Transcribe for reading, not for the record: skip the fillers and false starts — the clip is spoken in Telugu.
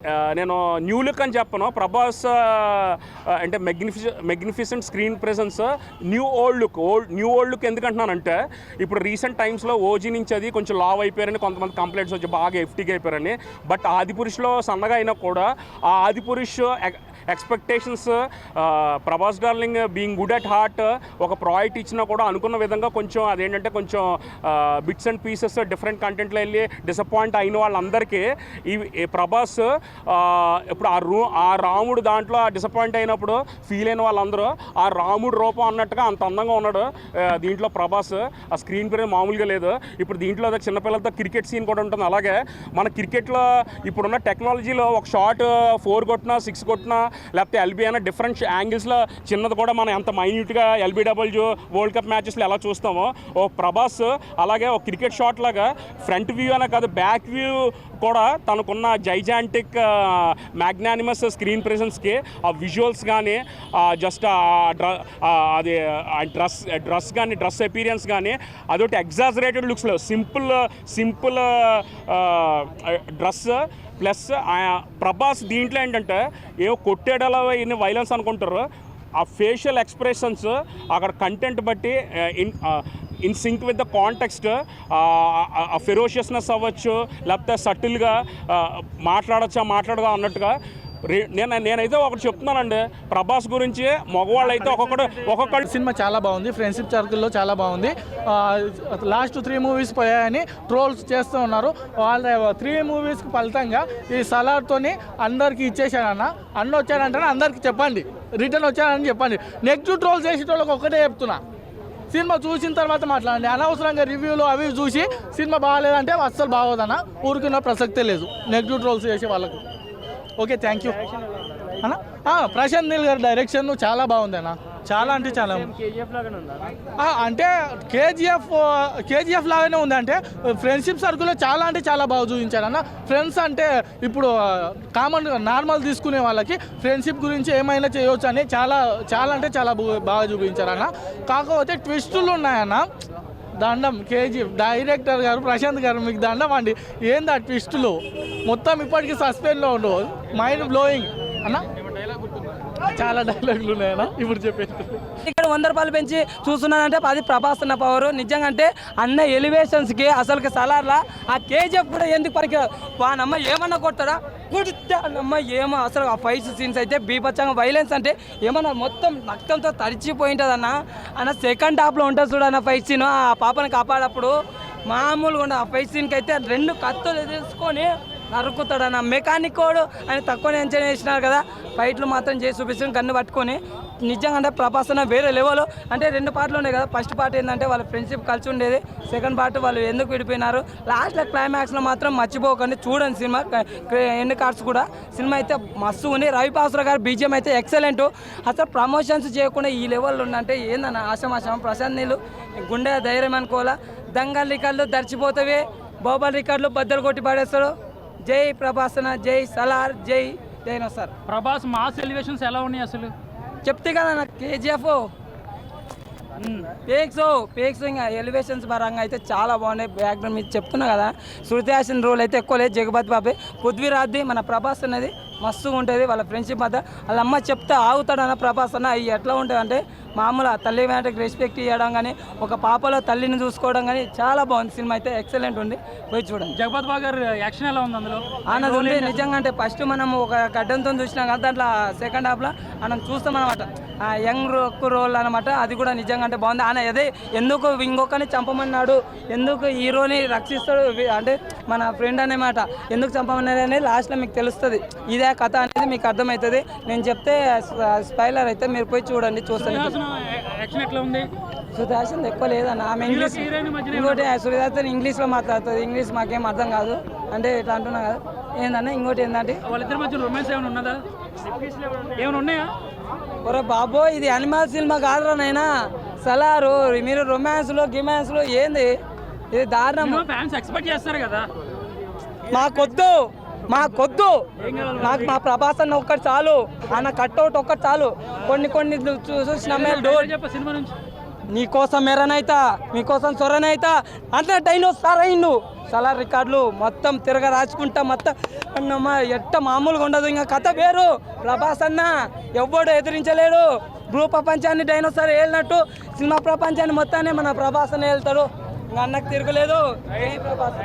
నేను న్యూ లుక్ అని చెప్పను. ప్రభాస్ అంటే magnificent screen presence, new old look ఎందుకంటున్నానంటే, ఇప్పుడు రీసెంట్ టైమ్స్లో ఓజీ నుంచి అది కొంచెం లావ్ అయిపోయారని కొంతమంది కంప్లైంట్స్ వచ్చి బాగా ఎఫ్టీగా అయిపోయారని. బట్ ఆదిపురుష్లో సన్నగా అయినా కూడా ఆ Adipurush expectations, Prabhas darling being good at heart, ఒక ప్రాజెక్ట్ ఇచ్చినా కూడా అనుకున్న విధంగా కొంచెం అదేంటంటే కొంచెం బిట్స్ అండ్ పీసెస్ డిఫరెంట్ కంటెంట్లో వెళ్ళి డిసప్పాయింట్ అయిన వాళ్ళందరికీ ఈ ప్రభాస్ ఇప్పుడు ఆ రాముడు దాంట్లో డిసప్పాయింట్ అయినప్పుడు ఫీల్ అయిన వాళ్ళందరూ ఆ రాముడు రూపం అన్నట్టుగా అంత అందంగా ఉన్నాడు దీంట్లో ప్రభాస్. ఆ స్క్రీన్ ప్లే మామూలుగా లేదు. ఇప్పుడు దీంట్లో చిన్నపిల్లలతో క్రికెట్ సీన్ కూడా ఉంటుంది. అలాగే మన క్రికెట్లో ఇప్పుడున్న టెక్నాలజీలో ఒక షాట్ 4 కొట్టినా 6 కొట్టినా లేకపోతే ఎల్బీ అయినా డిఫరెంట్ యాంగిల్స్లో చిన్నది కూడా మనం ఎంత మైన్యూట్గా ఎల్బీడబ్ల్యూ వరల్డ్ కప్ మ్యాచెస్లో ఎలా చూస్తామో ఓ ప్రభాస్ అలాగే ఒక క్రికెట్ షాట్ లాగా ఫ్రంట్ వ్యూ అనే కాదు బ్యాక్ వ్యూ కూడా తనకున్న జైజాంటిక్ మ్యాగ్నానిమస్ స్క్రీన్ ప్రెజెన్స్కి ఆ విజువల్స్ కానీ జస్ట్ అది డ్రెస్ కానీ డ్రెస్ అపీరియన్స్ కానీ అదొకటి ఎగ్జాజరేటెడ్ లుక్స్లో సింపుల్ డ్రెస్ ప్లస్ ప్రభాస్ దీంట్లో ఏంటంటే ఏమో కొట్టేడలా ఇన్ని వైలెన్స్ అనుకుంటారు. ఆ ఫేషియల్ ఎక్స్ప్రెషన్స్ అక్కడ కంటెంట్ బట్టి in sync with the context ఆ ఫెరోషియస్నెస్ అవ్వచ్చు, లేకపోతే సటిల్గా మాట్లాడగా అన్నట్టుగా నేనైతే ఒకటి చెప్తున్నానండి ప్రభాస్ గురించి. మగవాళ్ళు అయితే ఒక్కొక్కటి సినిమా చాలా బాగుంది. ఫ్రెండ్షిప్ సర్కిల్లో చాలా బాగుంది. లాస్ట్ 3 మూవీస్ పోయాయని ట్రోల్స్ చేస్తూ ఉన్నారు. వాళ్ళ 3 మూవీస్కి ఫలితంగా ఈ సలార్తోని అందరికీ అన్న వచ్చాడంటే అందరికీ చెప్పండి, రిటర్న్ వచ్చాడని చెప్పండి. నెగిటివ్ ట్రోల్స్ చేసేటోళ్ళకి ఒక్కటే చెప్తున్నా, సినిమా చూసిన తర్వాత మాట్లాడండి. అనవసరంగా రివ్యూలు అవి చూసి సినిమా బాగాలేదంటే అస్సలు బాగోదన్న, ఊరికిన్న ప్రసక్తే లేదు నెగిటివ్ ట్రోల్స్ చేసే వాళ్ళకు. ఓకే, థ్యాంక్ యూ అన్న. ప్రశాంత్ నీల్ గారి డైరెక్షన్ చాలా బాగుంది అన్న, చాలా అంటే చాలా. అంటే కేజీఎఫ్ లాగానే ఉంది. అంటే ఫ్రెండ్షిప్ సర్కిల్లో చాలా అంటే చాలా బాగా చూపించారు అన్న. ఫ్రెండ్స్ అంటే ఇప్పుడు కామన్ నార్మల్ తీసుకునే వాళ్ళకి ఫ్రెండ్షిప్ గురించి ఏమైనా చేయవచ్చు అని చాలా అంటే చాలా బాగా చూపించారు అన్న. కాకపోతే ట్విస్టులు ఉన్నాయన్న, దండం. కేజీఎఫ్ డైరెక్టర్ గారు ప్రశాంత్ గారు మీకు దండం అండి. ఏంది ఆ ట్విస్టులు మొత్తం ఇప్పటికీ సస్పెన్స్లో ఉండవు. మైండ్ బ్లోయింగ్ అన్న. చాలా డైలాగులు ఉన్నాయన్నా ఇప్పుడు చెప్పేసి. ఇక్కడ 100 రూపాయలు పెంచి చూస్తున్నానంటే అది ప్రభాస్ అన్న పవర్ నిజంగా. అంటే అన్న ఎలివేషన్స్కి అసలుకి సలార్లా ఆ కేజీఎఫ్ కూడా ఎందుకు పనికిరాదు. వానమ్మ ఏమన్నా కొడతాడా అమ్మ ఏమో అసలు ఆ ఫైట్ సీన్స్ అయితే బీభత్సంగా. వైలెన్స్ అంటే ఏమన్నా మొత్తం రక్తంతో తడిచిపోయింటుంది అన్న సెకండ్ హాఫ్లో ఉంటుంది చూడన్న ఫైట్ సీన్. ఆ పాపను కాపాడప్పుడు మామూలుగా ఉండే ఆ ఫైట్ సీన్కి అయితే 2 కత్తులు తీసుకొని నరుకుతాడన్న. మెకానిక్ కోడు అని తక్కువ ఎంజాయ్ చేసినారు కదా, ఫైట్లు మాత్రం చేసి చూపిస్తాను గన్ను పట్టుకొని. నిజంగా అంటే ప్రభాస్ అన్న వేరే లెవెల్. అంటే 2 పార్ట్లు ఉన్నాయి కదా, ఫస్ట్ పార్ట్ ఏంటంటే వాళ్ళ ఫ్రెండ్షిప్ కలిసి ఉండేది, సెకండ్ పార్ట్ వాళ్ళు ఎందుకు విడిపోయినారు, లాస్ట్లో క్లైమాక్స్లో మాత్రం మర్చిపోకండి, చూడండి సినిమా ఎండ్ కార్డ్స్ కూడా. సినిమా అయితే మస్తు ఉంది. రవి పాస్రా గారు బీజిఎం అయితే ఎక్సలెంట్. అసలు ప్రమోషన్స్ చేయకుండా ఈ లెవెల్లో ఉందంటే ఏందన్న ఆశమాశం. ప్రశాంత్ నీళ్ళు గుండె ధైర్యం అనుకోవాలా. దంగల్ రికార్డులు దర్చిపోతావే, బాబల్ రికార్డులు బద్దలు కొట్టి పడేస్తారు. జై ప్రభాసన, జై సలార్, జై సార్. ప్రభాస్ మాస్ ఎలివేషన్స్ ఎలా ఉన్నాయి అసలు చెప్తే కదా నాకు కేజీఎఫ్ పేక్స్ ఇంకా ఎలివేషన్స్ పరంగా అయితే చాలా బాగున్నాయి. బ్యాక్గ్రౌండ్ మీద చెప్తున్నా కదా, శృతి హాసన్ రోల్ అయితే ఎక్కువ లేదు. జగపతి బాబే పృథ్వీరాజ్ది మన ప్రభాస్ అనేది మస్తుగా ఉంటుంది. వాళ్ళ ఫ్రెండ్షిప్ మధ్య వాళ్ళ అమ్మ చెప్తే ఆగుతాడన్న ప్రభాస్ అన్న. అవి ఎట్లా ఉంటుంది అంటే మామూలు తల్లి వెంటకి రెస్పెక్ట్ ఇవ్వడం కానీ, ఒక పాపలో తల్లిని చూసుకోవడం కానీ చాలా బాగుంది. సినిమా అయితే ఎక్సలెంట్ ఉంది, పోయి చూడండి. జగపతి బాబు గారు యాక్షన్ ఎలా ఉంది అందులో అన్నది ఉంది నిజంగా. అంటే ఫస్ట్ మనం ఒక గడ్డంతో చూసినాం కదా, దాంట్లో సెకండ్ హాఫ్లో మనం చూస్తాం అనమాట యంగ్ రోల్ అనమాట. అది కూడా నిజంగా అంటే బాగుంది. ఆయన అదే ఎందుకు ఇంకొకరిని చంపమన్నాడు, ఎందుకు హీరోని రక్షిస్తాడు అంటే మన ఫ్రెండ్ అనేమాట, ఎందుకు చంపమన్నాడు అనేది లాస్ట్లో మీకు తెలుస్తుంది. ఇదే కథ అనేది మీకు అర్థమవుతుంది. నేను చెప్తే స్పాయిలర్ అయితే మీరు పోయి చూడండి, చూస్తాను. సుధాసన్ ఎక్కువ లేదన్న, ఆమె ఇంగ్లీష్. ఇంకోటి సుధాసన్ ఇంగ్లీష్లో మాట్లాడుతుంది, ఇంగ్లీష్ మాకేం అర్థం కాదు. అంటే ఇట్లా అంటున్నా కదా. ఏందన్నా ఇంకోటి ఏంటంటే వాళ్ళిద్దరి మధ్య రొమాన్స్ ఏమైనా ఉన్నదా, ఏమైనా ఉన్నాయా? ఒరే బాబో, ఇది యానిమల్ సినిమా కాదురా నైనా సలారు. మీరు రొమాన్స్లో గిమాన్స్లో ఏంది ఇది దారుణం. ఫ్యాన్స్ ఎక్స్పెక్ట్ చేస్తారు కదా. మాకొద్దు నాకు మా ప్రభాస్ అన్న ఒక్కటి చాలు, అన్న కట్అవుట్ ఒక్కటి చాలు. కొన్ని చూసిన సినిమా నుంచి నీకోసం మెరనైతా మీకోసం సొరనైతా అంత డైనోసార్ అయిండు సలార్ రికార్డులు మొత్తం రాసుకుంటా మొత్తం అన్నమ్మ ఎట్ట మామూలుగా ఉండదు. ఇంకా కథ వేరు. ప్రభాస్ అన్న ఎవ్వడు ఎదిరించలేడు. భూ ప్రపంచాన్ని డైనోసార్ ఏలినట్టు సినిమా ప్రపంచాన్ని మొత్తాన్ని మన ప్రభాస్ అన్న వెళ్తాడు. ఇంకా అన్నకు తిరగలేదు. ప్రభాస్